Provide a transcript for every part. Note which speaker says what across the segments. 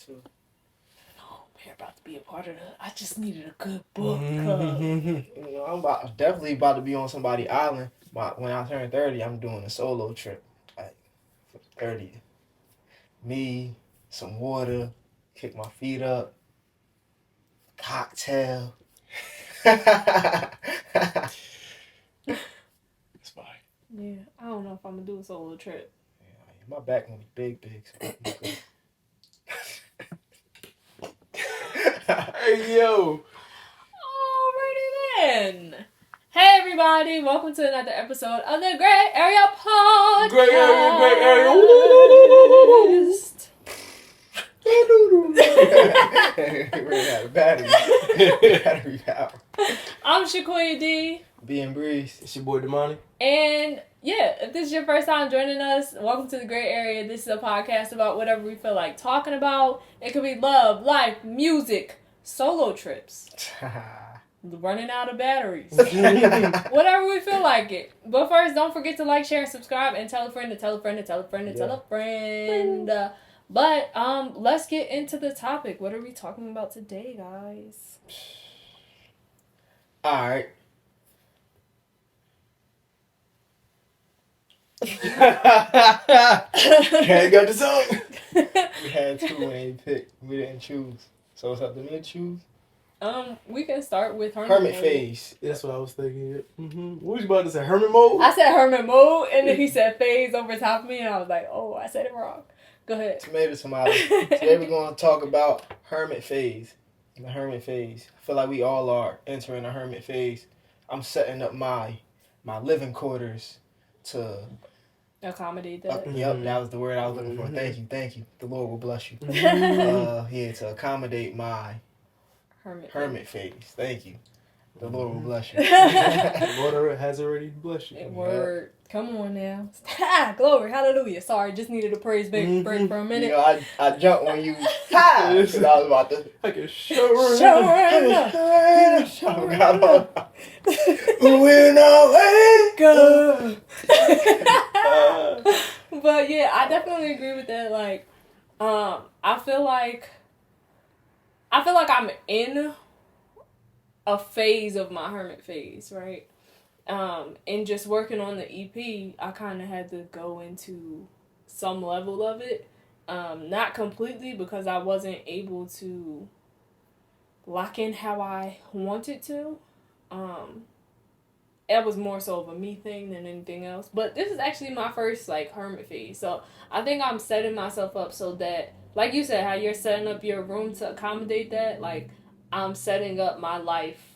Speaker 1: too.
Speaker 2: Oh, we're about to be a part of that. I just needed a good book.
Speaker 1: I'm definitely about to be on somebody's island. When I turn 30, I'm doing a solo trip. Like, for 30. Me, some water, kick my feet up, cocktail.
Speaker 3: It's fine.
Speaker 2: Yeah, I don't know if I'm gonna do a solo trip.
Speaker 1: Yeah, my back gonna be big. So
Speaker 3: Hey, yo.
Speaker 2: Alrighty then. Hey everybody, welcome to another episode of the Grae Area Podcast.
Speaker 3: Grae Area.
Speaker 1: We're out of battery out.
Speaker 2: I'm Shaquia D.
Speaker 1: Being Breeze.
Speaker 3: It's your boy Damani.
Speaker 2: And yeah, if this is your first time joining us, welcome to the Grae Area. This is a podcast about whatever we feel like talking about. It could be love, life, music, solo trips, running out of batteries, whatever we feel like it. But first, don't forget to like, share, and subscribe, and tell a friend to tell a friend to tell a friend to tell a friend. But let's get into the topic. What are we talking about today, guys?
Speaker 1: All right. Can't go to song. We had two when they picked. We didn't choose. So it's up to me to choose.
Speaker 2: We can start with
Speaker 1: Hermit Phase.
Speaker 3: That's what I was thinking. What was you about to say? Hermit mode?
Speaker 2: I said Hermit mode, and then he said phase over top of me, and I was like, oh, I said it wrong. Go ahead.
Speaker 1: Tomato. Today we're going to talk about Hermit Phase. The Hermit Phase. I feel like we all are entering a Hermit Phase. I'm setting up my living quarters to
Speaker 2: accommate that.
Speaker 1: Yep, that was the word I was looking for. Thank you. The Lord will bless you. To accommodate my Hermit Phase. Thank you. The Lord will bless you.
Speaker 3: The Lord has already blessed you.
Speaker 2: Word. Come on now. Glory. Hallelujah. Sorry, just needed a praise break for a minute.
Speaker 1: You know, I jumped when you because I was about to.
Speaker 3: I can show
Speaker 1: When I wake
Speaker 2: up. But yeah, I definitely agree with that. Like, I feel like I'm in a phase of my Hermit Phase, right? And just working on the EP, I kind of had to go into some level of it. Not completely, because I wasn't able to lock in how I wanted to. It was more so of a me thing than anything else. But this is actually my first, Hermit Phase. So I think I'm setting myself up so that, like you said, how you're setting up your room to accommodate that, I'm setting up my life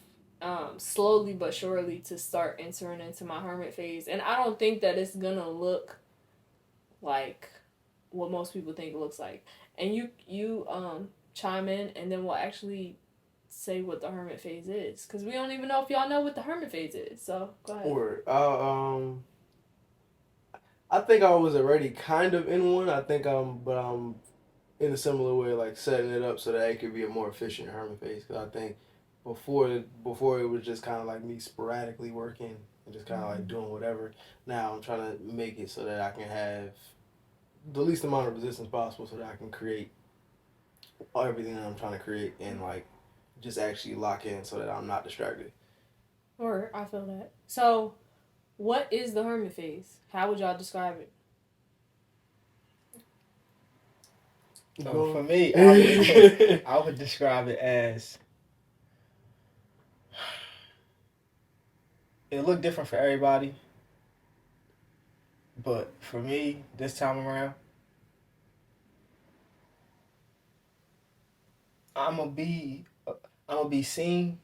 Speaker 2: slowly but surely to start entering into my Hermit Phase. And I don't think that it's gonna look like what most people think it looks like. And you chime in, and then we'll actually say what the Hermit Phase is, because we don't even know if y'all know what the Hermit Phase is. So go ahead.
Speaker 3: Word. I think I was already kind of in one. But I'm in a similar way, setting it up so that it could be a more efficient Hermit Phase. Because I think before it was just kind of like me sporadically working and just kind of doing whatever. Now I'm trying to make it so that I can have the least amount of resistance possible, so that I can create everything that I'm trying to create and just actually lock in so that I'm not distracted.
Speaker 2: Or I feel that. So, what is the Hermit Phase? How would y'all describe it?
Speaker 1: For me, I would describe it as, it looked different for everybody, but for me, this time around, I'm gonna be seen.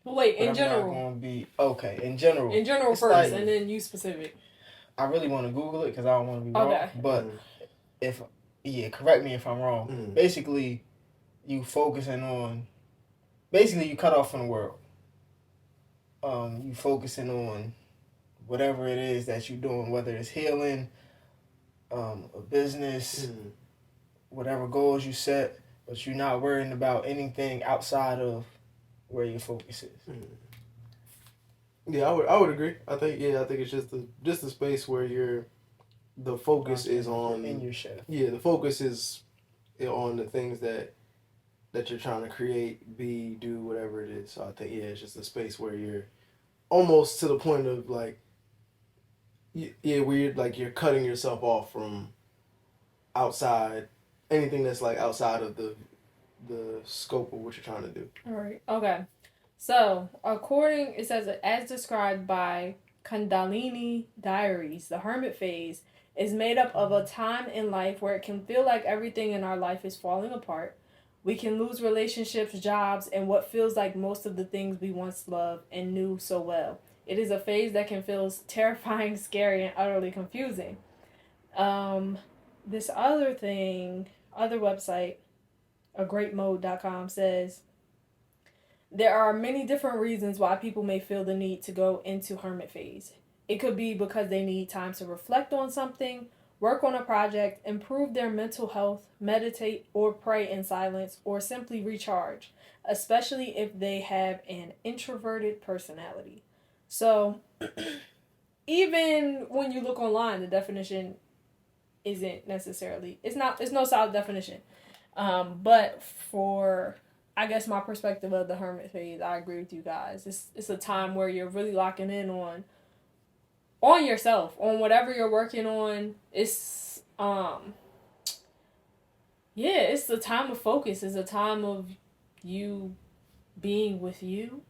Speaker 2: Wait, in general.
Speaker 1: I'm not gonna be okay. In general.
Speaker 2: In general first, and then you specific.
Speaker 1: I really want to Google it because I don't want to be wrong. But correct me if I'm wrong. Basically, you focusing on. Basically, you cut off from the world. You focusing on whatever it is that you're doing, whether it's healing, a business, whatever goals you set, but you're not worrying about anything outside of where your focus is.
Speaker 3: Yeah, I would agree. I think it's just the space where the focus is on
Speaker 1: in your chef.
Speaker 3: Yeah, the focus is on the things that you're trying to create, do whatever it is. So I think it's just a space where you're almost to the point of like, where you're cutting yourself off from outside, anything that's like outside of the scope of what you're trying to do.
Speaker 2: All right. Okay. So, it says, as described by Kundalini Diaries, the Hermit Phase is made up of a time in life where it can feel like everything in our life is falling apart. We can lose relationships, jobs, and what feels like most of the things we once loved and knew so well. It is a phase that can feel terrifying, scary, and utterly confusing. This other website, agreatmode.com, says, there are many different reasons why people may feel the need to go into Hermit Phase. It could be because they need time to reflect on something, work on a project, improve their mental health, meditate, or pray in silence, or simply recharge, especially if they have an introverted personality. So, even when you look online, the definition isn't necessarily, it's no solid definition. But for, I guess, my perspective of the Hermit Phase, I agree with you guys. It's a time where you're really locking in on yourself, on whatever you're working on. It's it's a time of focus. It's a time of you being with you,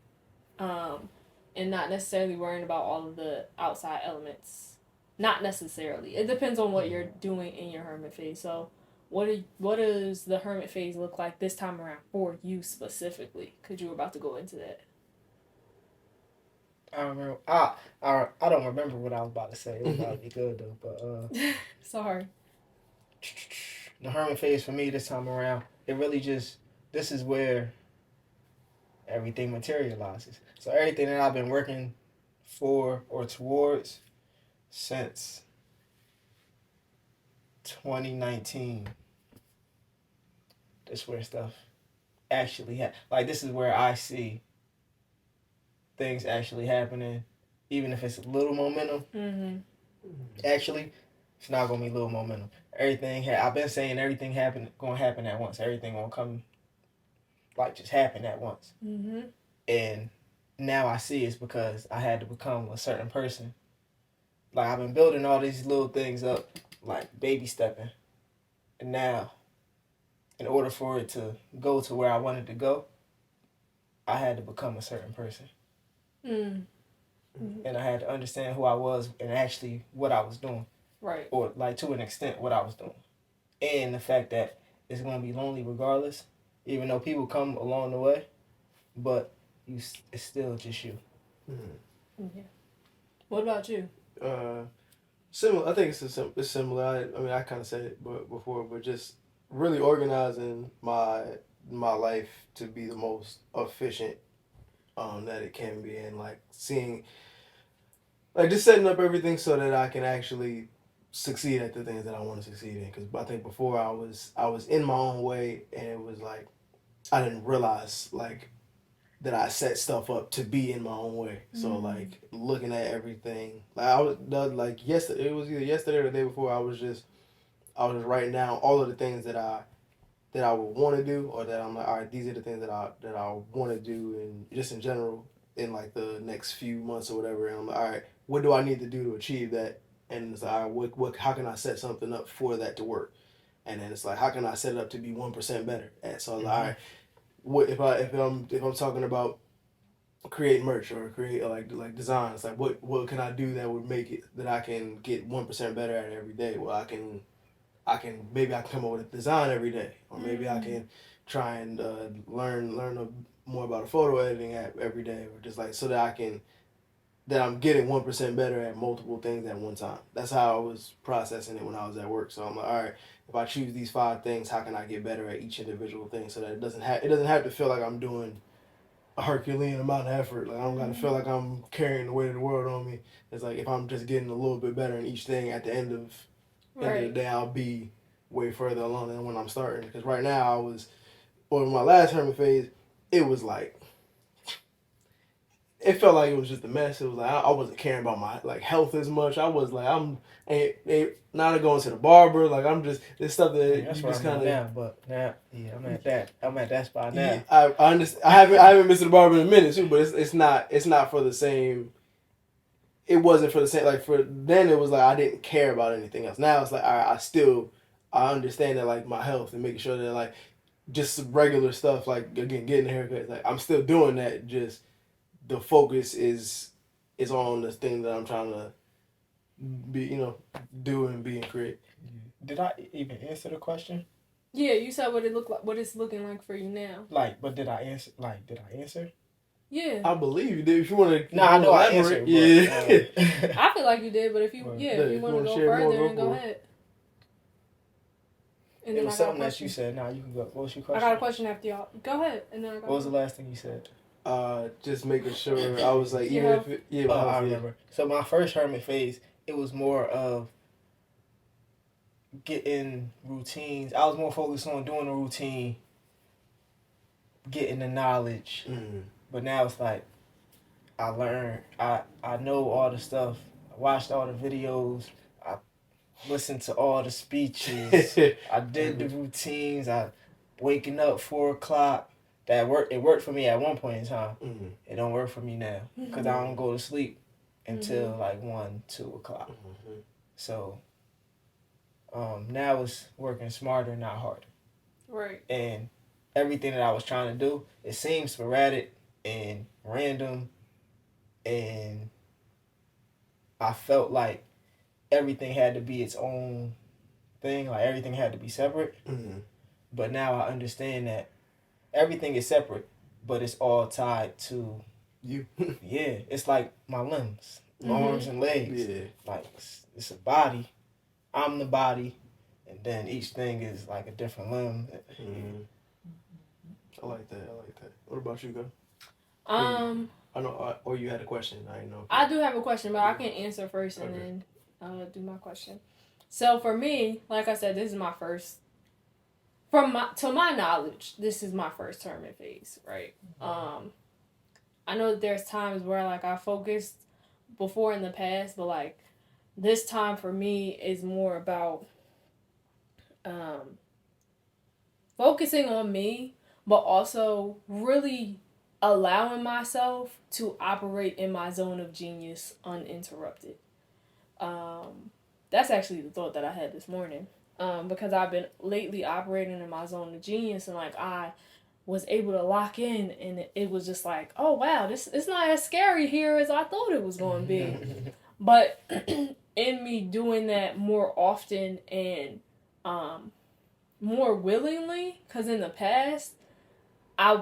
Speaker 2: and not necessarily worrying about all of the outside elements. Not necessarily. It depends on what you're doing in your Hermit Phase. So, what does the Hermit Phase look like this time around for you specifically? Because you were about to go into that.
Speaker 1: I don't remember. I don't remember what I was about to say. It was about to be good though, but
Speaker 2: sorry.
Speaker 1: The Hermit Phase for me this time around, it really just, this is where everything materializes. So everything that I've been working for or towards since 2019, this is where stuff actually like, this is where I see things actually happening, even if it's a little momentum.
Speaker 2: Mm-hmm.
Speaker 1: Actually, it's not gonna be little momentum. Everything I've been saying, everything gonna happen at once. Everything gonna come, like, just happen at once.
Speaker 2: Mm-hmm.
Speaker 1: And now I see it's because I had to become a certain person. Like, I've been building all these little things up, like baby stepping, and now, in order for it to go to where I wanted to go, I had to become a certain person.
Speaker 2: Mm-hmm.
Speaker 1: And I had to understand who I was and actually what I was doing.
Speaker 2: Right.
Speaker 1: Or, like, to an extent, what I was doing. And the fact that it's going to be lonely regardless, even though people come along the way, but it's still just you.
Speaker 3: Mm-hmm.
Speaker 2: Yeah. What about you?
Speaker 3: Similar. I think it's similar. I mean, I kind of said it before, but just really organizing my life to be the most efficient that it can be, and like seeing, like, just setting up everything so that I can actually succeed at the things that I want to succeed in. Because I think before I was in my own way, and it was like I didn't realize like that I set stuff up to be in my own way. So like looking at everything, like I was like yesterday. It was either yesterday or the day before. I was just writing down all of the things that I would want to do, or that I'm like, all right, these are the things that I want to do, and just in general in like the next few months or whatever. And I'm like, all right, what do I need to do to achieve that? And it's like, all right, what how can I set something up for that to work? And then it's like, how can I set it up to be 1% better? And so, like, all right, what if I'm talking about create merch or create like design? It's like, what can I do that would make it that I can get 1% better at it every day? Well, I can maybe I can come up with a design every day, or maybe I can try and learn more about a photo editing app every day, or just like so that I'm getting 1% better at multiple things at one time. That's how I was processing it when I was at work. So I'm like, all right, if I choose these 5 things, how can I get better at each individual thing, so that it doesn't have to feel like I'm doing a Herculean amount of effort. Like, I don't gotta feel like I'm carrying the weight of the world on me. It's like if I'm just getting a little bit better in each thing, at the end of the day, I'll be way further along than when I'm starting. Because right now, in my last Hermit Phase, it was like, it felt like it was just a mess. It was like I wasn't caring about my like health as much. I was like ain't not going to the barber. Like I'm just this stuff that
Speaker 1: that's
Speaker 3: you
Speaker 1: where
Speaker 3: just
Speaker 1: I'm
Speaker 3: kind of
Speaker 1: now. But now, yeah, I'm at that spot now.
Speaker 3: Yeah, I understand. I haven't been to the barber in a minute too, but it's not for the same. It wasn't for the same. Like for then, it was like I didn't care about anything else. Now it's like I understand that like my health and making sure that like just some regular stuff like again getting a haircut. Like I'm still doing that. Just the focus is on the thing that I'm trying to be, do and be and create.
Speaker 1: Did I even answer the question?
Speaker 2: Yeah, you said what it looked like, what it's looking like for you now.
Speaker 1: Like, but did I answer? Like, did I answer?
Speaker 2: Yeah.
Speaker 3: I believe you did. If you want to,
Speaker 1: I know I answered.
Speaker 3: Yeah.
Speaker 2: I feel like you did, but if you, if you want to go further, then go ahead.
Speaker 1: And it was something that you said. Nah, you can go. What was your question?
Speaker 2: I got a question after y'all. Go ahead, and then I got.
Speaker 1: What was the last thing you said?
Speaker 3: Just making sure. I was like, even if
Speaker 1: I remember. So my first Hermit phase, it was more of getting routines. I was more focused on doing the routine, getting the knowledge. But now it's like I learned. I know all the stuff. I watched all the videos. I listened to all the speeches. I did the routines. I waking up 4:00. That worked. It worked for me at one point in time. It don't work for me now because I don't go to sleep until like 1, 2 o'clock. So now it's working smarter, not harder.
Speaker 2: Right.
Speaker 1: And everything that I was trying to do, it seems sporadic and random, and I felt like everything had to be its own thing. Like everything had to be separate. But now I understand that everything is separate, but it's all tied to
Speaker 3: you.
Speaker 1: Yeah, it's like my limbs, my arms and legs. Yeah, like it's a body. I'm the body, and then each thing is like a different limb.
Speaker 3: I like that. What about you, Go? I know, or you had a question. I didn't know.
Speaker 2: I do have a question, but I can answer first and then do my question. So for me, like I said, this is my first. To my knowledge, this is my first Hermit phase, right? I know that there's times where like I focused before in the past, but like this time for me is more about focusing on me, but also really allowing myself to operate in my zone of genius uninterrupted. That's actually the thought that I had this morning. Because I've been lately operating in my zone of genius and like I was able to lock in and it was just like, oh wow, it's not as scary here as I thought it was going to be. But in me doing that more often and more willingly, because in the past, I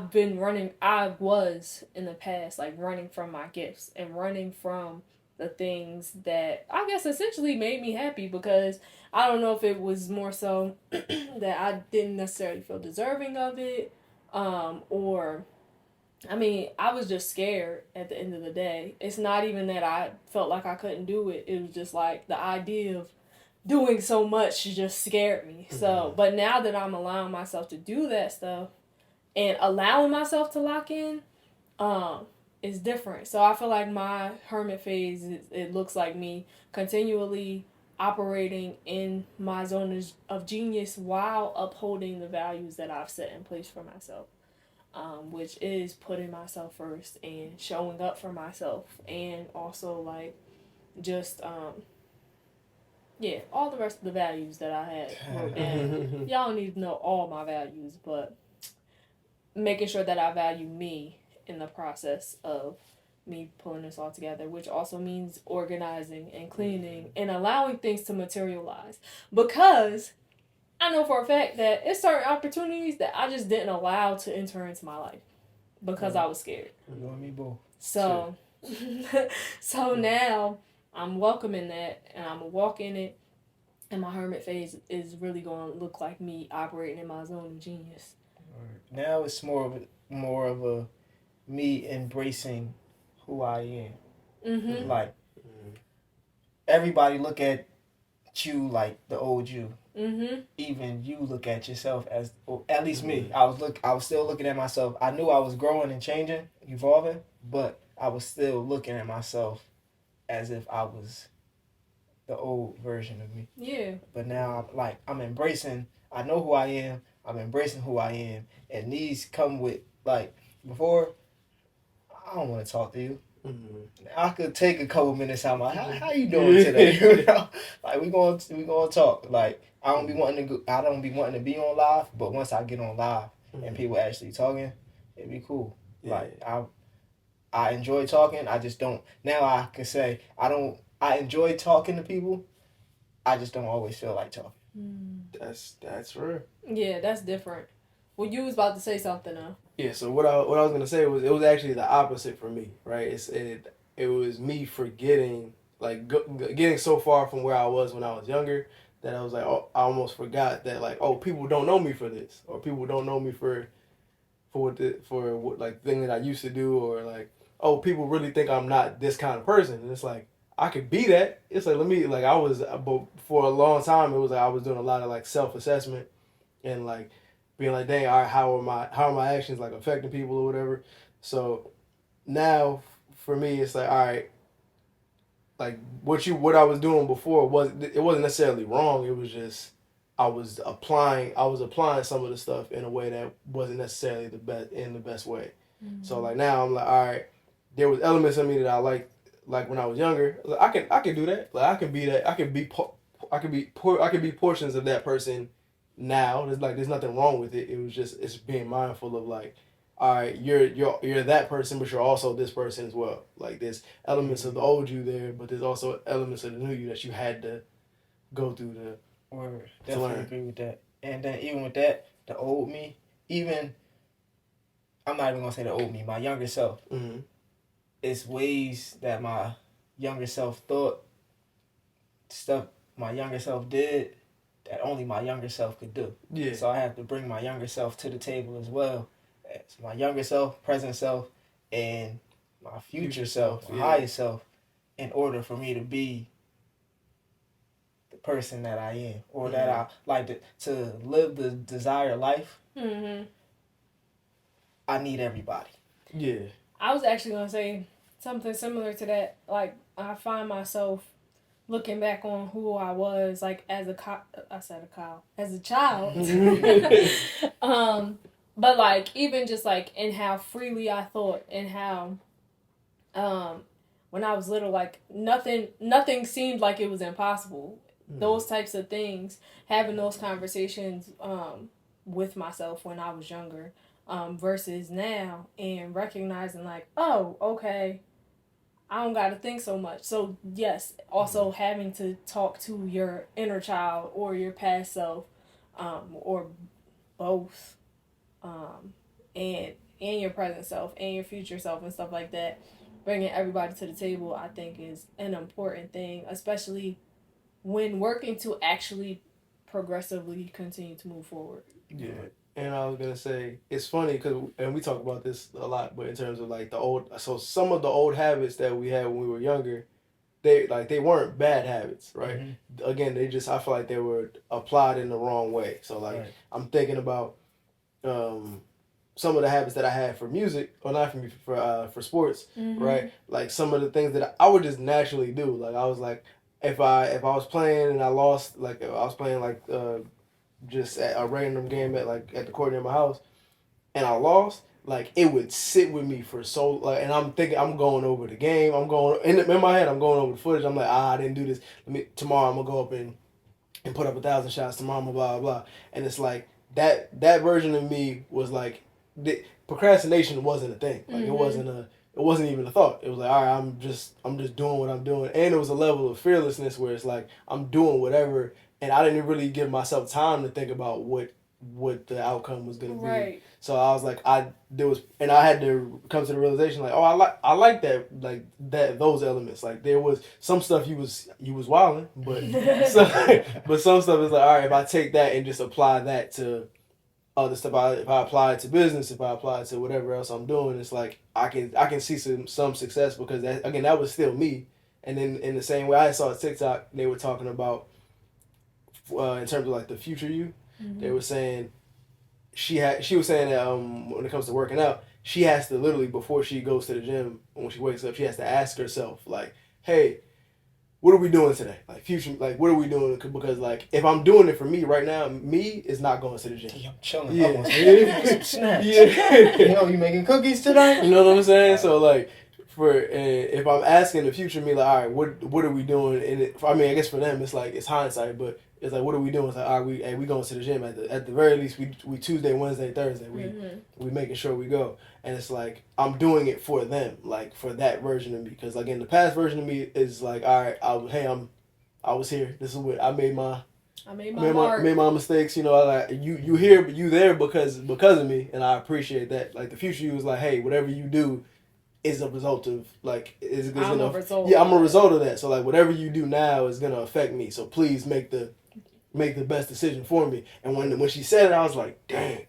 Speaker 2: was in the past like running from my gifts and running from the things that I guess essentially made me happy, because I don't know if it was more so that I didn't necessarily feel deserving of it, or I mean, I was just scared at the end of the day. It's not even that I felt like I couldn't do it. It was just like the idea of doing so much just scared me. So, but now that I'm allowing myself to do that stuff and allowing myself to lock in, is different. So I feel like my Hermit phase, it looks like me continually operating in my zone of genius while upholding the values that I've set in place for myself, which is putting myself first and showing up for myself, and also like just all the rest of the values that I had wrote down. Y'all don't need to know all my values, but making sure that I value me in the process of me pulling this all together, which also means organizing and cleaning and allowing things to materialize. Because I know for a fact that it's certain opportunities that I just didn't allow to enter into my life because I was scared.
Speaker 1: You and me both.
Speaker 2: So, so now I'm welcoming that and I'm gonna walk in it, and my Hermit phase is really going to look like me operating in my zone of genius.
Speaker 1: Now it's more of a me embracing who I am. Like everybody look at you like the old you. Even you look at yourself as, or at least me. I was still looking at myself. I knew I was growing and changing, evolving, but I was still looking at myself as if I was the old version of me.
Speaker 2: Yeah.
Speaker 1: But now, like, I'm embracing. I know who I am. I'm embracing who I am, and these come with, like, before. I don't want to talk to you. Mm-hmm. I could take a couple minutes out. Like, how you doing today? You know, like we going to talk. Like, I don't be wanting to be on live, but once I get on live and people actually talking, it'd be cool. Yeah. Like I enjoy talking. I just don't. Now I can say I don't. I enjoy talking to people. I just don't always feel like talking.
Speaker 3: That's rare.
Speaker 2: Yeah, that's different. Well, you was about to say something now.
Speaker 3: Yeah. So what I was gonna say was it was actually the opposite for me, right? It was me forgetting, like getting so far from where I was when I was younger that I was like, oh, I almost forgot that, like, oh, people don't know me for this, or people don't know me for what like thing that I used to do, or like, oh, people really think I'm not this kind of person, and it's like I could be that. It's like I was, but for a long time it was like I was doing a lot of like self-assessment and like being like, dang, all right, how are my actions like affecting people or whatever. So now for me it's like, all right, like what I was doing before wasn't necessarily wrong. It was just I was applying some of the stuff in a way that wasn't necessarily the best way. Mm-hmm. So like now I'm like, all right, there was elements of me that I liked, like when I was younger. Like, I can do that. Like I can be that. I can be portions of that person now. There's nothing wrong with it. It was just it's being mindful of like, all right, you're that person, but you're also this person as well. Like there's elements of the old you there, but there's also elements of the new you that you had to go through to.
Speaker 1: Word. Definitely agree with that. And then even with that, the old me, even I'm not even gonna say the old me, my younger self. Mm-hmm. It's ways that my younger self thought, stuff my younger self did that only my younger self could do. Yeah. So I have to bring my younger self to the table as well. As my younger self, present self, and my future self, my higher self, in order for me to be the person that I am, or that I like to live the desired life. Mm-hmm. I need everybody. Yeah.
Speaker 2: I was actually gonna say something similar to that. Like I find myself looking back on who I was, like as a child. But like even just like in how freely I thought, and how when I was little, like nothing seemed like it was impossible. Those types of things, having those conversations with myself when I was younger, versus now, and recognizing like, oh, okay, I don't got to think so much. So yes, also having to talk to your inner child or your past self, or both, and your present self and your future self and stuff like that. Bringing everybody to the table, I think, is an important thing, especially when working to actually progressively continue to move forward.
Speaker 3: Yeah. And I was going to say, it's funny because, and we talk about this a lot, but in terms of like so some of the old habits that we had when we were younger, they weren't bad habits, right? Mm-hmm. Again, I feel like they were applied in the wrong way. So like, right. I'm thinking about some of the habits that I had for music, or not for music, for sports, mm-hmm. right? Like some of the things that I would just naturally do. Like I was like, if I was playing and I lost, like I was playing like just at a random game at the court near my house, and I lost, like it would sit with me for so like, and I'm thinking I'm going over the game. I'm going in my head. I'm going over the footage. I'm like, I didn't do this. Tomorrow I'm gonna go up and put up 1,000 shots. Tomorrow, blah blah blah. And it's like that version of me was like, procrastination wasn't a thing. Like mm-hmm. It wasn't even a thought. It was like, all right, I'm just doing what I'm doing. And it was a level of fearlessness where it's like, I'm doing whatever. And I didn't really give myself time to think about what the outcome was going to be. Right. So I was like, I had to come to the realization like, oh, I like that, like that, those elements. Like there was some stuff you was wilding, but but some stuff is like, all right, if I take that and just apply that to other stuff, if I apply it to business, if I apply it to whatever else I'm doing, it's like I can see some success, because that was still me. And then in the same way, I saw a TikTok, they were talking about in terms of like the future you, mm-hmm. they were saying she was saying that when it comes to working out, she has to literally, before she goes to the gym, when she wakes up, she has to ask herself, like, hey, what are we doing today? Like, future, like, what are we doing? Because, like, if I'm doing it for me right now, me is not going to the gym.
Speaker 1: I'm chilling.
Speaker 3: Yeah.
Speaker 1: Snacks. Yeah. You making cookies tonight?
Speaker 3: You know what I'm saying? So, like, if I'm asking the future me, like, all right, what are we doing? And I mean, I guess for them, it's like, it's hindsight, but it's like, what are we doing? It's like, all right, we going to the gym. At the very least, we Tuesday, Wednesday, Thursday, we making sure we go. And it's like, I'm doing it for them, like, for that version of me. Because, like, in the past version of me is like, all right, I was here. This is what I made my mistakes. You know, like, you here, but you there because of me, and I appreciate that. Like, the future you was like, hey, whatever you do is a result of, like, I'm a result of that. So, like, whatever you do now is gonna affect me. So please make the best decision for me. And when she said it, I was like, dang.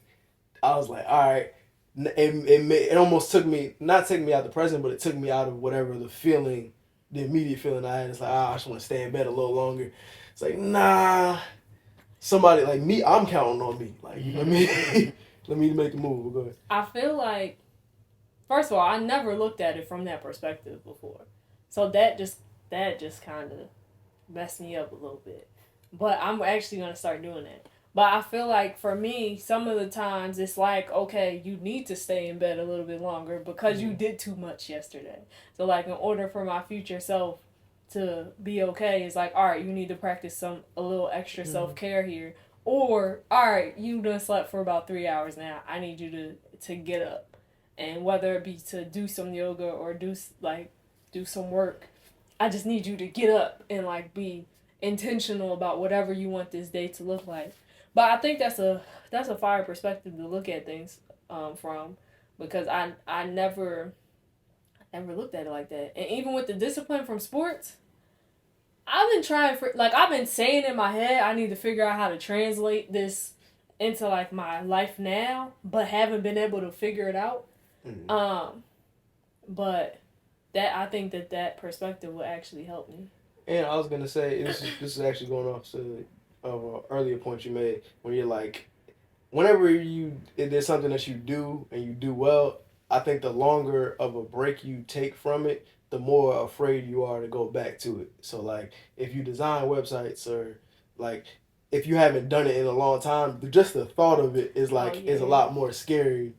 Speaker 3: I was like, all right. It almost not took me out the present, but it took me out of whatever the immediate feeling I had. It's like, I just want to stay in bed a little longer. It's like, nah, somebody like me, I'm counting on me. Like, you know what I mean? Let me make the move. Go ahead.
Speaker 2: I feel like, first of all, I never looked at it from that perspective before. So that just kind of messed me up a little bit. But I'm actually going to start doing that. But I feel like for me, some of the times it's like, okay, you need to stay in bed a little bit longer because you did too much yesterday. So, like, in order for my future self to be okay, it's like, all right, you need to practice a little extra self-care here. Or, all right, you done slept for about 3 hours now. I need you to get up. And whether it be to do some yoga or do some work, I just need you to get up and, like, be intentional about whatever you want this day to look like. But I think that's a fire perspective to look at things from, because I never looked at it like that. And even with the discipline from sports, I've been saying in my head, I need to figure out how to translate this into, like, my life now, but haven't been able to figure it out. Mm-hmm. But I think that perspective will actually help me.
Speaker 3: And I was gonna say, this is actually going off to of an earlier point you made, when you're like, whenever there's something that you do and you do well, I think the longer of a break you take from it, the more afraid you are to go back to it. So, like, if you design websites, or, like, if you haven't done it in a long time, just the thought of it is is a lot more scary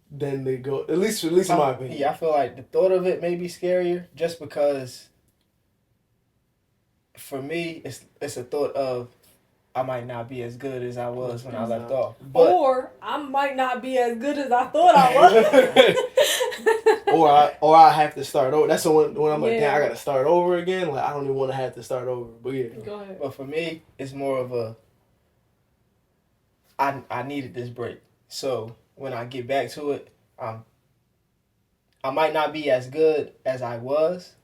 Speaker 3: than they go. At least in my opinion.
Speaker 1: Yeah, I feel like the thought of it may be scarier, just because for me it's a thought of, I might not be as good as I was when I left off.
Speaker 2: Or I might not be as good as I thought I
Speaker 3: was. or I have to start over. That's the one when I'm like, damn, I got to start over again. Like, I don't even want to have to start over. But yeah.
Speaker 2: Go ahead.
Speaker 1: But for me, it's more of a, I needed this break. So when I get back to it, I might not be as good as I was,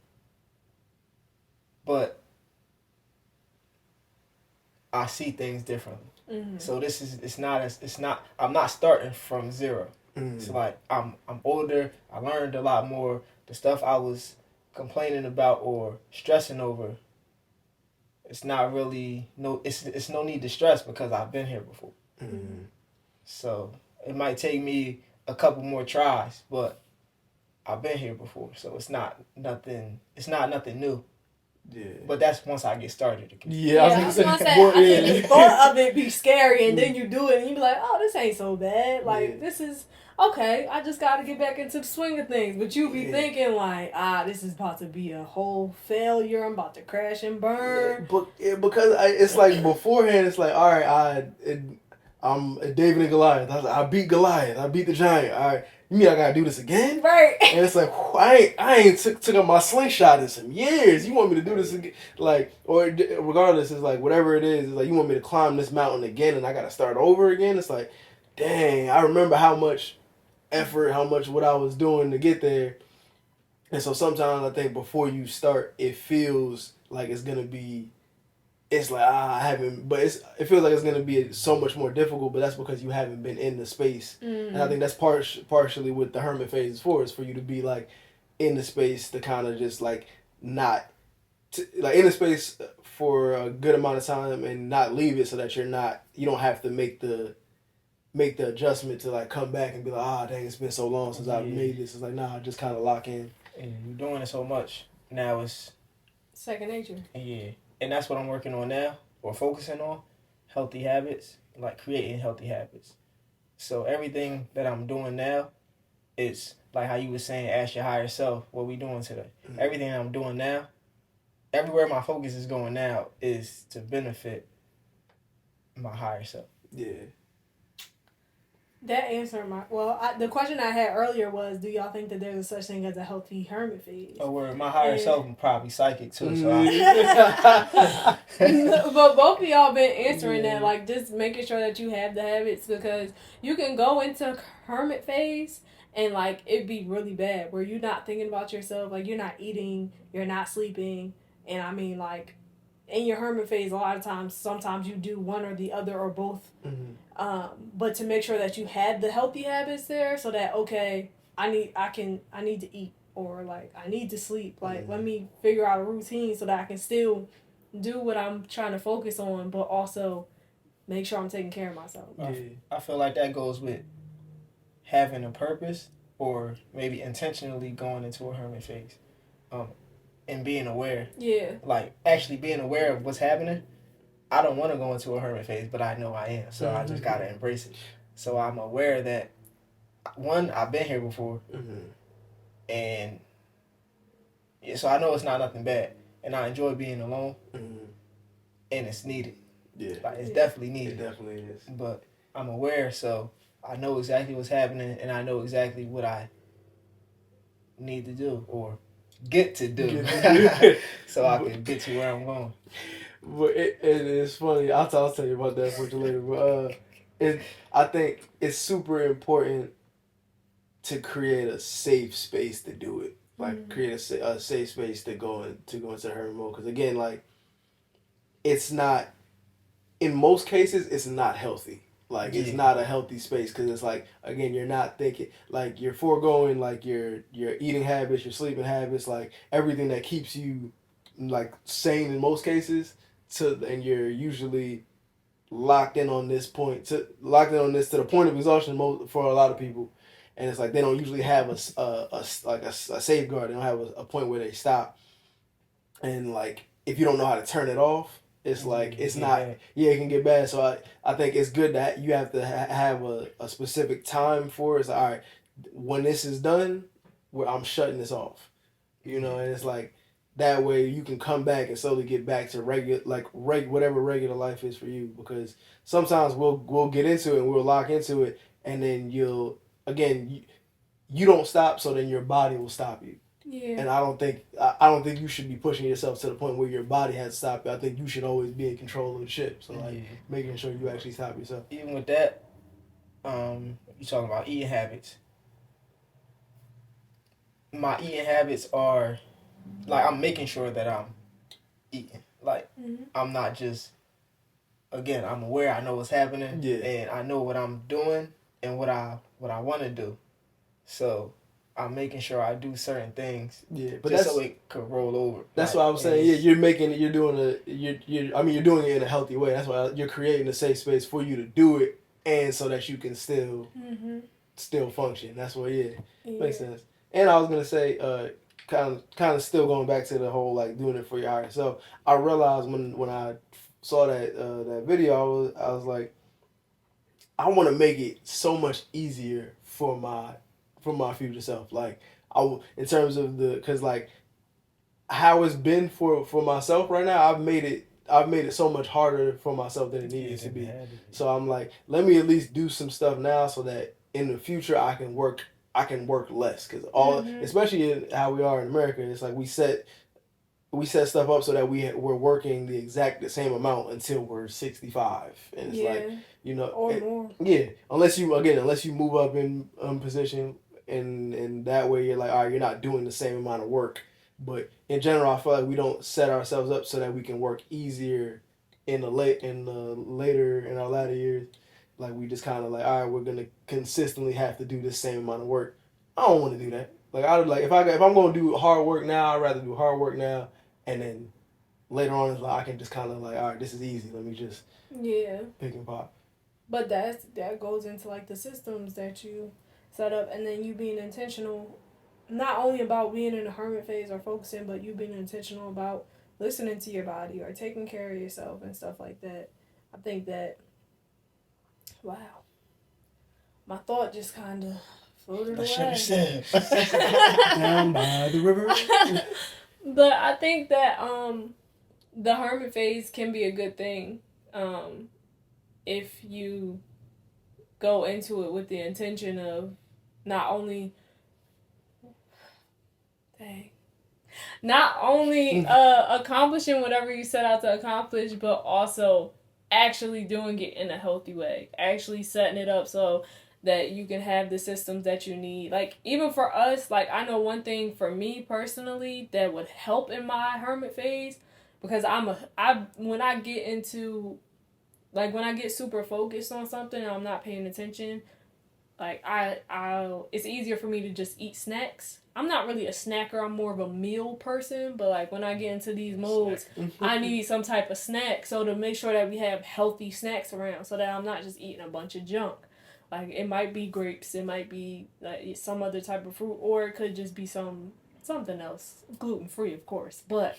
Speaker 1: but I see things differently. Mm-hmm. So I'm not starting from zero. Mm-hmm. It's like I'm older. I learned a lot more. The stuff I was complaining about or stressing over, it's not really it's no need to stress, because I've been here before. Mm-hmm. So it might take me a couple more tries, but I've been here before. So it's not nothing new. Yeah. But that's once I get started.
Speaker 2: Yeah, I was gonna say, I think the thought of it be scary, and then you do it, and you be like, oh, this ain't so bad. Like, this is, okay, I just got to get back into the swing of things. But you be thinking, like, this is about to be a whole failure. I'm about to crash and burn.
Speaker 3: Because it's like, beforehand, it's like, all right, I'm David and Goliath. I beat Goliath. I beat the giant. All right. You mean I gotta do this again?
Speaker 2: Right.
Speaker 3: And it's like, I ain't took up my slingshot in some years. You want me to do this again? Like, or regardless, it's like, whatever it is, it's like, you want me to climb this mountain again and I gotta start over again? It's like, dang, I remember how much effort, what I was doing to get there. And so sometimes I think before you start, it feels like it's gonna be, it's like, I haven't, but it feels like it's going to be so much more difficult, but that's because you haven't been in the space. Mm. And I think that's partially what the Hermit Phase is for you to be, like, in the space to kind of just, like, not, like, in the space for a good amount of time and not leave it, so that you don't have to make the make the adjustment to like come back and be like, dang, it's been so long since I've made this. It's like, nah, just kind of lock in.
Speaker 1: And you're doing it so much now, it's
Speaker 2: second nature.
Speaker 1: Yeah, and that's what I'm working on now, or focusing on, healthy habits, like creating healthy habits. So everything that I'm doing now, it's like how you were saying, ask your higher self, what we doing today. Mm-hmm. Everything I'm doing now, everywhere my focus is going now is to benefit my higher self.
Speaker 3: Yeah.
Speaker 2: That answered the question I had earlier was, do y'all think that there's a such thing as a healthy hermit phase?
Speaker 1: Oh, where my higher self is probably psychic too. So
Speaker 2: but both of y'all been answering that, like just making sure that you have the habits, because you can go into hermit phase and like it be really bad where you're not thinking about yourself, like you're not eating, you're not sleeping, and I mean like in your hermit phase a lot of times, sometimes you do one or the other or both. Mm-hmm. But to make sure that you had the healthy habits there, so that I need to eat, or like I need to sleep. Like let me figure out a routine so that I can still do what I'm trying to focus on, but also make sure I'm taking care of myself.
Speaker 1: Yeah. I feel like that goes with having a purpose, or maybe intentionally going into a hermit phase, and being aware.
Speaker 2: Yeah.
Speaker 1: Like actually being aware of what's happening. I don't want to go into a hermit phase, but I know I am. So I just got to embrace it. So I'm aware that, one, I've been here before. Mm-hmm. And yeah, so I know it's not nothing bad. And I enjoy being alone. Mm-hmm. And it's needed.
Speaker 3: Yeah.
Speaker 1: Like, it's definitely needed.
Speaker 3: It definitely is.
Speaker 1: But I'm aware, so I know exactly what's happening, and I know exactly what I need to do or get to do. So I can get to where I'm going.
Speaker 3: But it is funny. I'll tell you about that for you later. But I think it's super important to create a safe space to do it. Like create a safe space to go into hermit mode. Because again, like it's not, in most cases, it's not healthy. Like it's not a healthy space, because it's like, again, you're not thinking, like you're foregoing like your eating habits, your sleeping habits, like everything that keeps you like sane in most cases. And you're usually locked in on this to the point of exhaustion for a lot of people, and it's like they don't usually have a safeguard. They don't have a point where they stop, and like if you don't know how to turn it off, it's like it's not. Yeah, it can get bad. So I think it's good that you have to have a specific time for it. It's like, all right, when this is done, where I'm shutting this off, and it's like. That way you can come back and slowly get back to whatever regular life is for you. Because sometimes we'll get into it and we'll lock into it, and then you don't stop, so then your body will stop you.
Speaker 2: Yeah.
Speaker 3: And I don't think you should be pushing yourself to the point where your body has to stop you. I think you should always be in control of the ship. So making sure you actually stop yourself.
Speaker 1: Even with that, you talking about eating habits. My eating habits are. Like, I'm making sure that I'm eating. Like, I'm not just, again, I'm aware, I know what's happening, and I know what I'm doing and what I want to do. So, I'm making sure I do certain things but just so it could roll over.
Speaker 3: That's what I was saying. Yeah, you're doing it in a healthy way. That's why you're creating a safe space for you to do it, and so that you can still function. That's what, makes sense. And I was going to say, kind of still going back to the whole like doing it for your higher self. I realized when I saw that video, I was like, I want to make it so much easier for my future self. Like in terms of because like how it's been for myself right now, I've made it so much harder for myself than it needed to be. So I'm like, let me at least do some stuff now so that in the future I can work less, because especially in how we are in America, it's like we set stuff up so that we're working the same amount until we're 65, and it's like
Speaker 2: or more.
Speaker 3: Yeah, unless you move up in position, and that way you're like, all right, you're not doing the same amount of work. But in general, I feel like we don't set ourselves up so that we can work easier in our latter years. Like, we just kind of like, all right, we're going to consistently have to do the same amount of work. I don't want to do that. Like, I would like, if I'm going to do hard work now, I'd rather do hard work now. And then later on, it's like, I can just kind of like, all right, this is easy. Let me just pick and pop.
Speaker 2: But that goes into like the systems that you set up, and then you being intentional, not only about being in a hermit phase or focusing, but you being intentional about listening to your body or taking care of yourself and stuff like that. I think that, wow, my thought just kind of floated away.
Speaker 3: Down by the river.
Speaker 2: But I think that the hermit phase can be a good thing if you go into it with the intention of not only accomplishing whatever you set out to accomplish, but also actually doing it in a healthy way, actually setting it up so that you can have the systems that you need. Like, even for us, like, I know one thing for me personally that would help in my hermit phase, because when I get super focused on something and I'm not paying attention, like, it's easier for me to just eat snacks. I'm not really a snacker, I'm more of a meal person, but like when I get into these modes, I need some type of snack. So to make sure that we have healthy snacks around so that I'm not just eating a bunch of junk. Like, it might be grapes, it might be like some other type of fruit, or it could just be something else, gluten-free, of course. But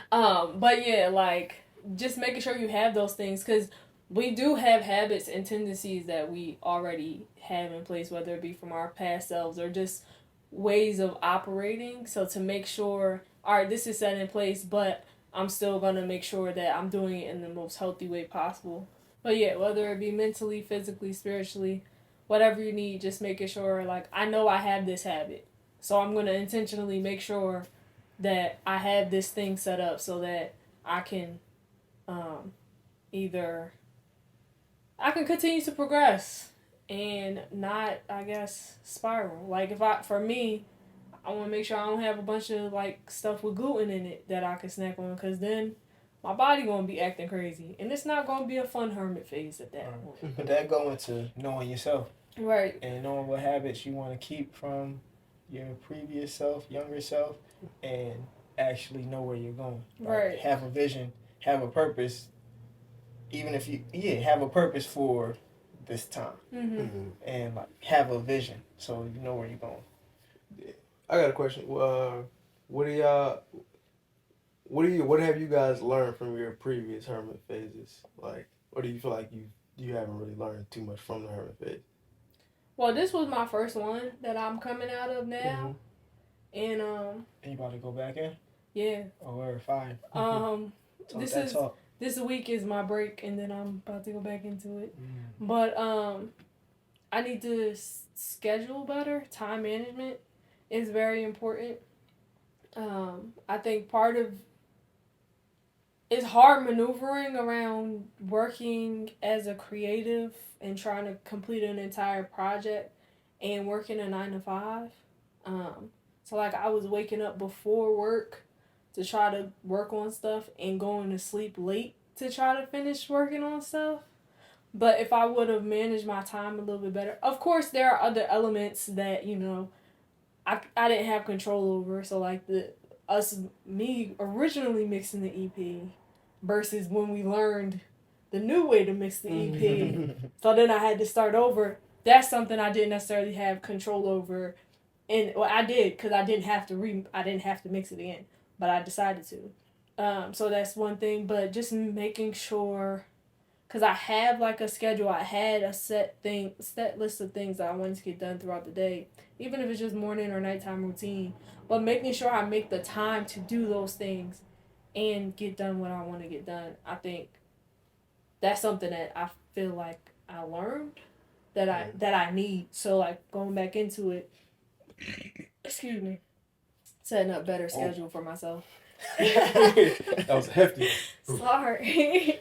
Speaker 2: but yeah, like, just making sure you have those things, because we do have habits and tendencies that we already have in place, whether it be from our past selves or just ways of operating. So to make sure, all right, this is set in place, but I'm still going to make sure that I'm doing it in the most healthy way possible. But yeah, whether it be mentally, physically, spiritually, whatever you need, just making sure, like, I know I have this habit. So I'm going to intentionally make sure that I have this thing set up so that I can either I can continue to progress and not, I guess, spiral. Like, for me, I want to make sure I don't have a bunch of, like, stuff with gluten in it that I can snack on, because then my body going to be acting crazy. And it's not going to be a fun hermit phase at that point.
Speaker 1: But that go into knowing yourself.
Speaker 2: Right.
Speaker 1: And knowing what habits you want to keep from your previous self, younger self, and actually know where you're going. Like,
Speaker 2: right.
Speaker 1: Have a vision, have a purpose. Even if you, have a purpose for this time. And, like, have a vision so you know where you're going.
Speaker 3: Yeah. I got a question. What have you guys learned from your previous hermit phases? Like, or do you feel like you haven't really learned too much from the hermit phase?
Speaker 2: Well, this was my first one that I'm coming out of now. And
Speaker 1: you about to go back in?
Speaker 2: Yeah.
Speaker 1: Oh, we're fine.
Speaker 2: This week is my break, and then I'm about to go back into it. But I need to schedule better. Time management is very important. I think part of it's hard maneuvering around working as a creative and trying to complete an entire project and working a 9-to-5. So, like, I was waking up before work to try to work on stuff and going to sleep late to try to finish working on stuff. But if I would have managed my time a little bit better, of course there are other elements that, I didn't have control over. So, like, me originally mixing the EP versus when we learned the new way to mix the EP. So then I had to start over. That's something I didn't necessarily have control over. And, well, I did, because I didn't have to mix it again, but I decided to. So that's one thing, but just making sure, because I have, like, a schedule. I had a set list of things that I wanted to get done throughout the day, even if it's just morning or nighttime routine. But making sure I make the time to do those things and get done what I want to get done. I think that's something that I feel like I learned that I need. So, like, going back into it, excuse me, setting up better schedule for myself.
Speaker 3: That was hefty.
Speaker 2: Sorry.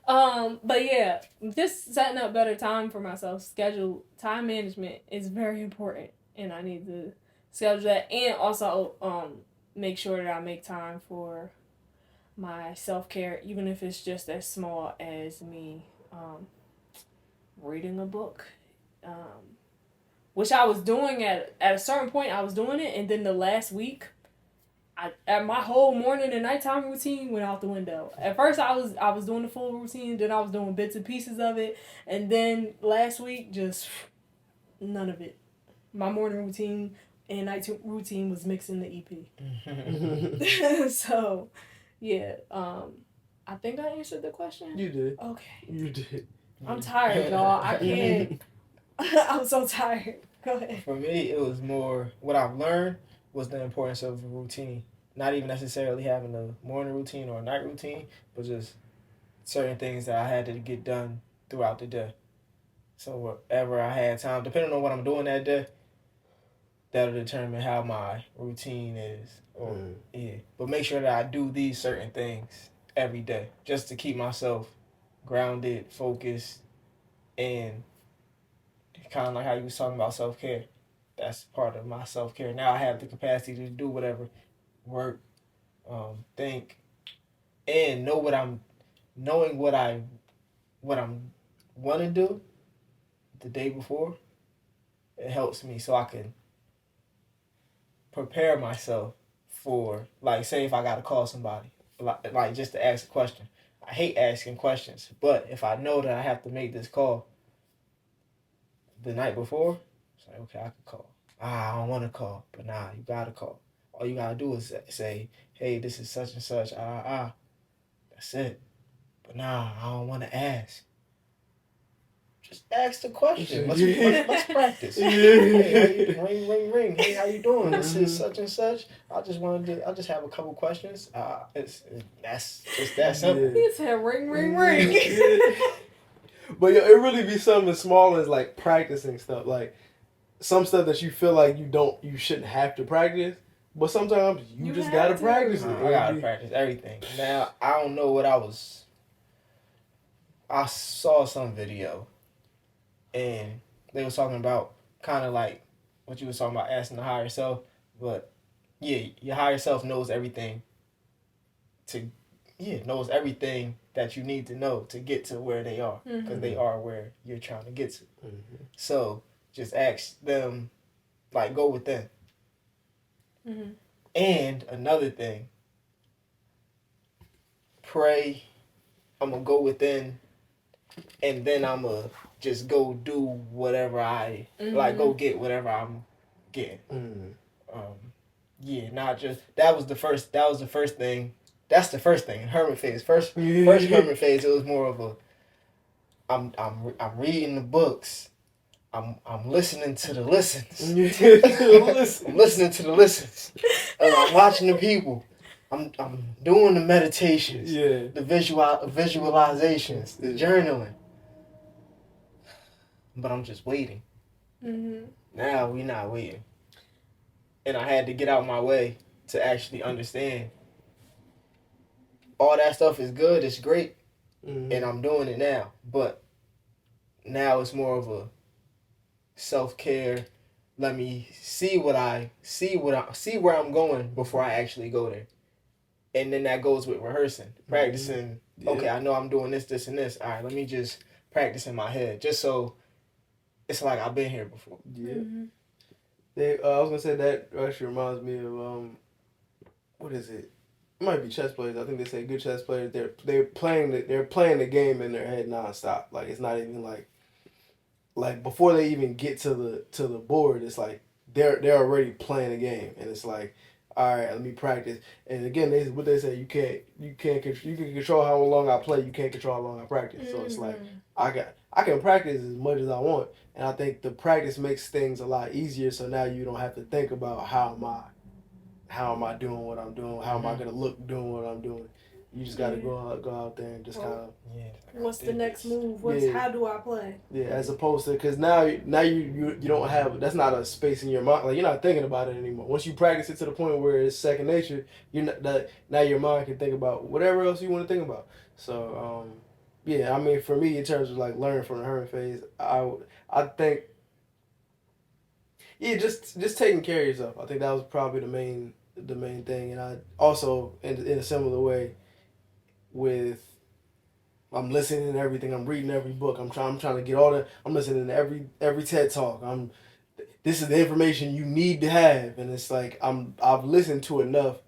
Speaker 2: But yeah, just setting up better time for myself. Time management is very important, and I need to schedule that, and also make sure that I make time for my self-care, even if it's just as small as me reading a book, which I was doing at a certain point. I was doing it, and then the last week my whole morning and nighttime routine went out the window. At first, I was doing the full routine, then I was doing bits and pieces of it, and then last week, just none of it. My morning routine and night routine was mixing the EP. So, yeah. I think I answered the question.
Speaker 3: You did.
Speaker 2: Okay.
Speaker 3: You did.
Speaker 2: I'm tired, y'all. I can't. I'm so tired. Go ahead.
Speaker 1: For me, it was more what I've learned was the importance of a routine. Not even necessarily having a morning routine or a night routine, but just certain things that I had to get done throughout the day. So whatever I had time, depending on what I'm doing that day, that'll determine how my routine is. Yeah. But make sure that I do these certain things every day just to keep myself grounded, focused, and kind of like how you was talking about self-care. That's part of my self-care. Now I have the capacity to do whatever, work, think, and knowing what I'm want to do the day before. It helps me so I can prepare myself for, like, say if I got to call somebody, like just to ask a question. I hate asking questions, but if I know that I have to make this call the night before, it's like, okay, I can call. I don't want to call, but nah, you got to call. All you got to do is say, hey, this is such and such, that's it. But nah, I don't want to ask. Just ask the question. Let's practice. Hey, ring. Hey, how you doing? This is such and such. I just have a couple questions. It's that simple.
Speaker 2: He said ring.
Speaker 3: But it really be something as small as like practicing stuff, like some stuff that you feel like you shouldn't have to practice, but sometimes you just gotta practice it.
Speaker 1: I gotta practice everything. Now I don't know what I saw some video, and they was talking about kind of like what you was talking about, asking the higher self, but yeah, your higher self knows everything. Knows everything that you need to know to get to where they are, because they are where you're trying to get to. Mm-hmm. So just ask them, like, go within. Mm-hmm. And another thing, pray. I'm gonna go within, and then I'm gonna just go do whatever go get whatever I'm getting. Mm-hmm. Not just that was the first thing. That's the first thing. Hermit Phase. First Hermit Phase. It was more of a. I'm reading the books. I'm listening to the listens. I'm listening to the listens. I'm watching the people. I'm doing the meditations. Yeah. The visualizations. The journaling. But I'm just waiting. Mm-hmm. Now we're not waiting. And I had to get out my way to actually understand. All that stuff is good, it's great, and I'm doing it now. But now it's more of a self-care. Let me see where I'm going before I actually go there. And then that goes with rehearsing, practicing. Yeah. Okay, I know I'm doing this, and this. All right, let me just practice in my head, just so it's like I've been here before.
Speaker 3: Yeah. Mm-hmm. I was gonna say that actually reminds me of what is it? It might be chess players. I think they say good chess players. They're playing the game in their head nonstop. Like it's not even like before they even get to the board. It's like they're already playing the game, and it's like, all right, let me practice. And again, what they say, you can control how long I play. You can't control how long I practice. So it's like I can practice as much as I want, and I think the practice makes things a lot easier. So now you don't have to think about how am I doing what I'm doing? How am I gonna look doing what I'm doing? You just gotta go out there and just kind of.
Speaker 2: Yeah. What's the next move? How do I play?
Speaker 3: Yeah, as opposed to because now you don't have, that's not a space in your mind. Like you're not thinking about it anymore. Once you practice it to the point where it's second nature, now your mind can think about whatever else you want to think about. So I mean for me in terms of like learning from the Hermit Phase, I think. Yeah, just taking care of yourself. I think that was probably the main thing, and I also in a similar way I'm listening to everything. I'm reading every book. I'm trying to get I'm listening to every TED talk. This is the information you need to have, and it's like I've listened to enough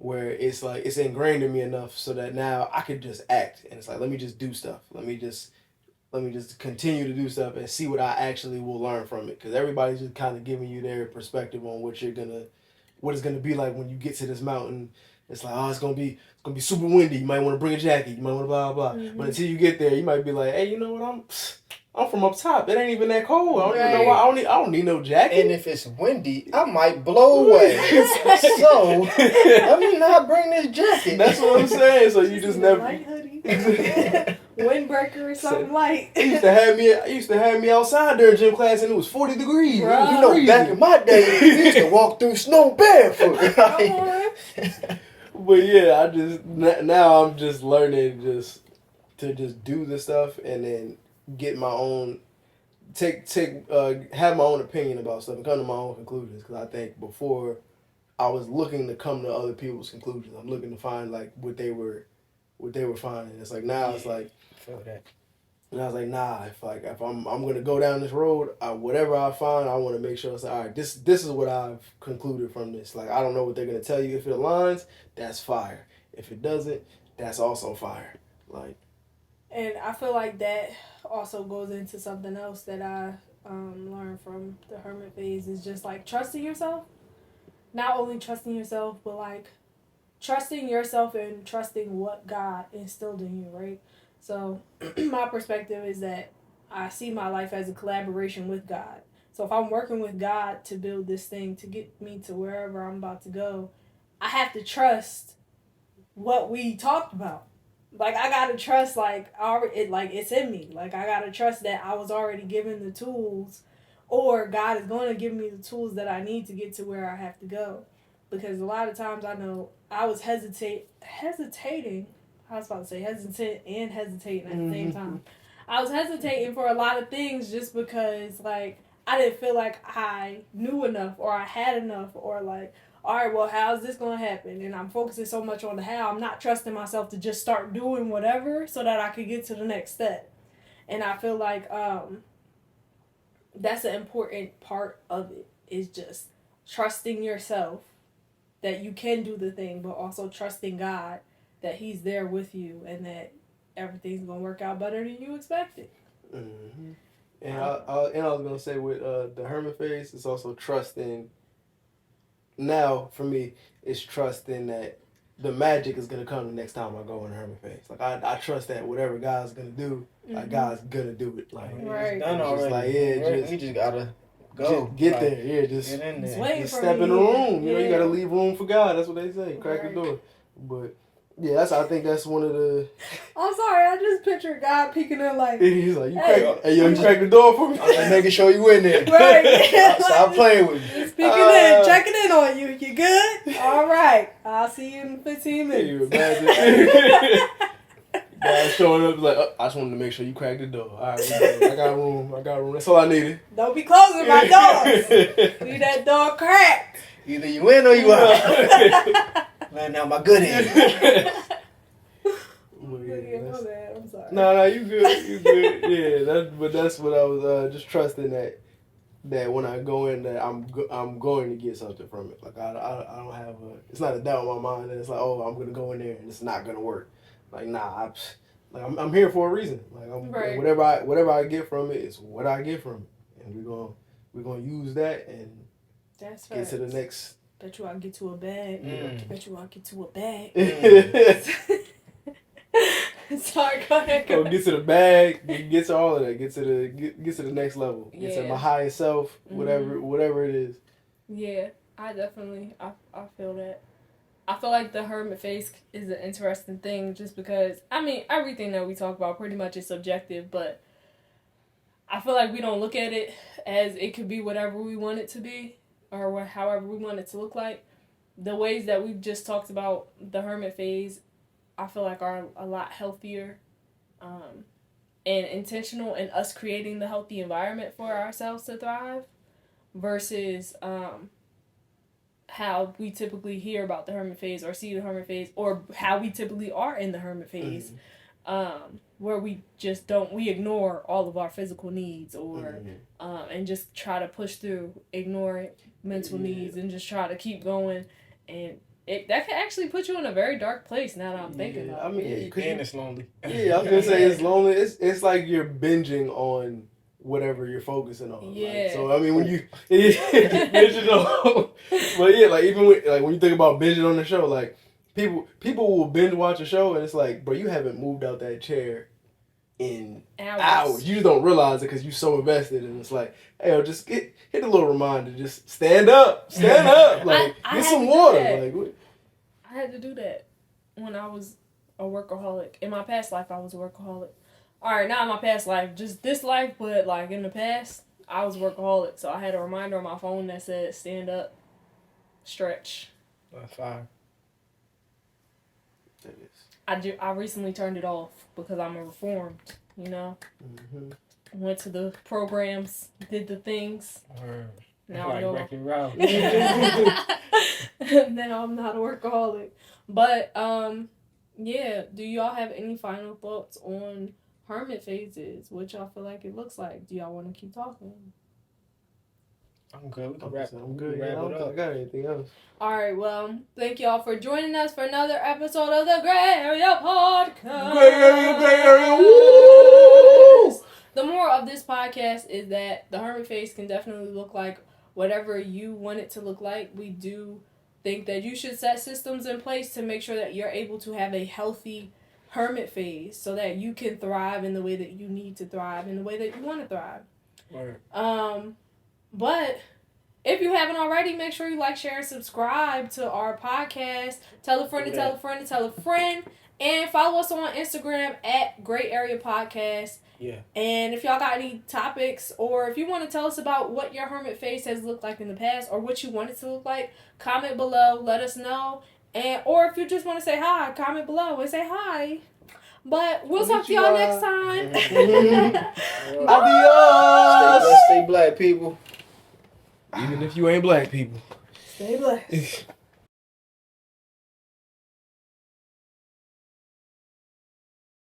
Speaker 3: where it's like it's ingrained in me enough so that now I could just act, and it's like let me just do stuff. Let me just continue to do stuff and see what I actually will learn from it. Because everybody's just kind of giving you their perspective on what it's gonna be like when you get to this mountain. It's like, oh, it's gonna be super windy. You might want to bring a jacket. You might want to blah blah. Mm-hmm. But until you get there, you might be like, hey, you know what? I'm from up top. It ain't even that cold. I don't even know why. I don't need no jacket.
Speaker 1: And if it's windy, I might blow away. So let me not bring this jacket.
Speaker 3: That's what I'm saying. So you just never.
Speaker 2: Light hoodie. Windbreaker or something light.
Speaker 3: He used to have me outside during gym class, and it was 40 degrees.
Speaker 1: Right. You know, back in my day, we used to walk through snow barefoot.
Speaker 3: But yeah, now I'm just learning to do the stuff and then get my own have my own opinion about stuff and come to my own conclusions. Because I think before I was looking to come to other people's conclusions. I'm looking to find like what they were finding. It's like now it's like
Speaker 1: I feel that.
Speaker 3: And I was like, nah, if I'm gonna go down this road, whatever I find, I want to make sure it's like, all right, this is what I've concluded from this. Like, I don't know what they're gonna tell you. If it aligns, that's fire. If it doesn't, that's also fire. Like,
Speaker 2: and I feel like that also goes into something else that I learned from the Hermit Phase is just like trusting yourself. Not only trusting yourself, but like trusting yourself and trusting what God instilled in you, right? So my perspective is that I see my life as a collaboration with God. So if I'm working with God to build this thing, to get me to wherever I'm about to go, I have to trust what we talked about. Like, I got to trust, it's in me. Like, I got to trust that I was already given the tools, or God is going to give me the tools that I need to get to where I have to go. Because a lot of times I know I was hesitating. I was about to say hesitant and hesitating at the same time. I was hesitating for a lot of things just because, like, I didn't feel like I knew enough or I had enough or, like, all right, well, how's this going to happen? And I'm focusing so much on the how. I'm not trusting myself to just start doing whatever so that I could get to the next step. And I feel like that's an important part of it is just trusting yourself that you can do the thing, but also trusting God that He's there with you and that everything's going to work out better than you expected.
Speaker 3: Mm-hmm. And I was going to say with the Hermit Phase, it's also trusting. Now, for me, it's trusting that the magic is going to come the next time I go in the Hermit Phase. Like, I trust that whatever God's going to do, like, God's going to do it. Like,
Speaker 2: right.
Speaker 1: It's done already. We just got to go.
Speaker 3: Get there. Yeah, just
Speaker 1: get in there.
Speaker 3: Just step in the room. You know, you got to leave room for God. That's what they say. Crack the door. But... yeah, I think that's one of the...
Speaker 2: I'm sorry, I just pictured God peeking in like...
Speaker 3: he's like, you crack the door for me?
Speaker 1: I'm just making sure you in there.
Speaker 2: Right.
Speaker 1: Stop playing with me.
Speaker 2: Just peeking in, checking in on you. You good? All right. I'll see you in 15 minutes.
Speaker 3: Can you imagine? God showing up like, I just wanted to make sure you cracked the door. All right, I got room. That's all I needed.
Speaker 2: Don't be closing my doors. Leave that door cracked.
Speaker 1: Either you in or you out. Man, now my good end.
Speaker 2: I'm sorry.
Speaker 3: No, you good. Yeah, that's what I was just trusting that when I go in, that I'm going to get something from it. Like I don't have it's not a doubt in my mind that it's like, oh, I'm gonna go in there and it's not gonna work. Like, nah, I'm here for a reason. Like,
Speaker 2: right.
Speaker 3: whatever I get from it is what I get from it, and we're gonna use that and
Speaker 2: that's
Speaker 3: get to the next.
Speaker 2: Bet you I get to a bag. Bet you I get to a bag. Sorry, go ahead.
Speaker 3: Go get to the bag. Get to all of that. Get to the next level. Get to my highest self. Whatever it is.
Speaker 2: Yeah, I definitely I feel that. I feel like the Hermit Phase is an interesting thing just because, I mean, everything that we talk about pretty much is subjective, but I feel like we don't look at it as it could be whatever we want it to be or however we want it to look like. The ways that we've just talked about the Hermit Phase, I feel like are a lot healthier and intentional in us creating the healthy environment for ourselves to thrive versus how we typically hear about the Hermit Phase or see the Hermit Phase or how we typically are in the Hermit Phase, where we just we ignore all of our physical needs or and just try to push through, ignore mental needs and just try to keep going. And that can actually put you in a very dark place now that I'm thinking about it.
Speaker 3: I mean,
Speaker 1: and it's lonely.
Speaker 3: Yeah, I was gonna say it's lonely. It's like you're binging on whatever you're focusing on.
Speaker 2: Yeah.
Speaker 3: Like, so I mean, when you binging on, but yeah, like even when you think about binging on the show, like people will binge watch a show and it's like, bro, you haven't moved out that chair in hours. You just don't realize it because you're so invested, and it's like, hey, just hit a little reminder, just stand up, like get some water. Like
Speaker 2: I had to do that when I was a workaholic. In my past life, I was a workaholic. All right, not in my past life, just this life, but like in the past, I was a workaholic. So I had a reminder on my phone that said, stand up, stretch.
Speaker 1: That's fine.
Speaker 3: That is.
Speaker 2: I recently turned it off because I'm a reformed, you know?
Speaker 3: Mm-hmm.
Speaker 2: Went to the programs, did the things. Now I know. Now I'm not a workaholic. But, yeah, do y'all have any final thoughts on Hermit Phases? What y'all feel like it looks like? Do y'all want to keep talking?
Speaker 1: I'm good.
Speaker 3: I'm good. I don't think I got anything else.
Speaker 2: All right. Well, thank y'all for joining us for another episode of the Grae Area Podcast.
Speaker 3: Grae Area. Woo!
Speaker 2: The moral of this podcast is that the Hermit Phase can definitely look like whatever you want it to look like. We do think that you should set systems in place to make sure that you're able to have a healthy Hermit Phase so that you can thrive in the way that you need to thrive, in the way that you want to thrive.
Speaker 1: Right.
Speaker 2: But if you haven't already, make sure you like, share, and subscribe to our podcast. Tell a friend to tell a friend to tell a friend. And follow us on Instagram at Grae Area Podcast.
Speaker 1: Yeah.
Speaker 2: And if y'all got any topics, or if you want to tell us about what your Hermit Phase has looked like in the past, or what you want it to look like, comment below. Let us know. And or if you just want to say hi, comment below and say hi. But we'll talk to y'all next time.
Speaker 3: Adios.
Speaker 1: Stay black, people.
Speaker 3: Even if you ain't black people.
Speaker 2: Stay blessed.